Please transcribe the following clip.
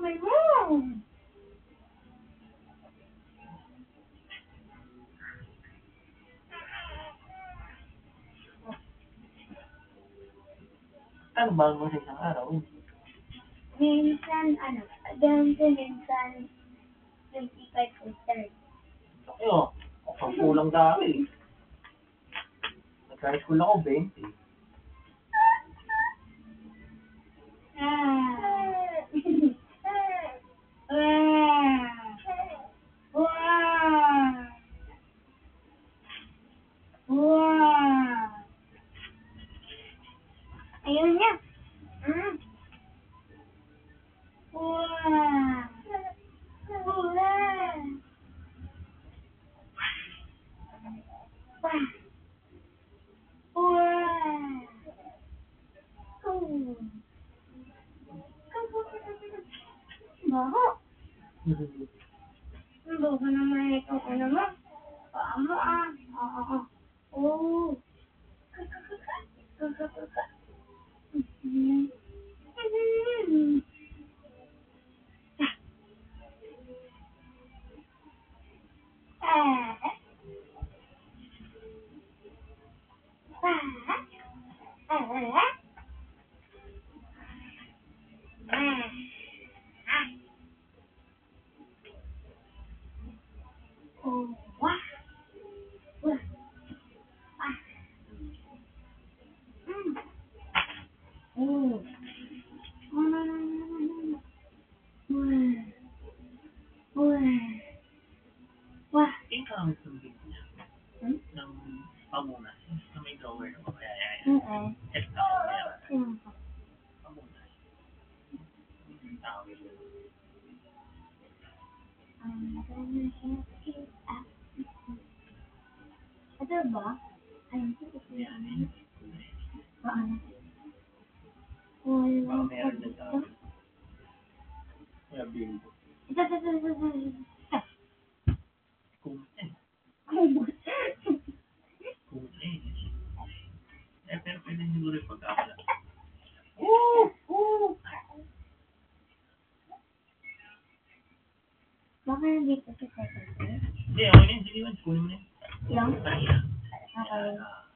kamay mo. Ano ba mo sa isang araw? Minsan, minsan 25 to 30. Laki o. Ang kulang dami. Nag-high school ako, 20. Ayun niya. Baho. Baho naman itong ano mo. Paa mo Oo. Oo. Yung kamit ng video niya. Ng pamunas. Na may drawer na ba? Kaya. Check na ako meron. Pamunas. Yung tawag yun. Ito ba? Ayun, ito yan. Paano? Baka meron na tawag. Kaya bimbo. Ito. Kumite. Pero pwede siguro yung pagkakala. Baka nandito sa second floor? Hindi, ako yun. Sige man. Kunin mo na yun. Lang? Kaya. Okay.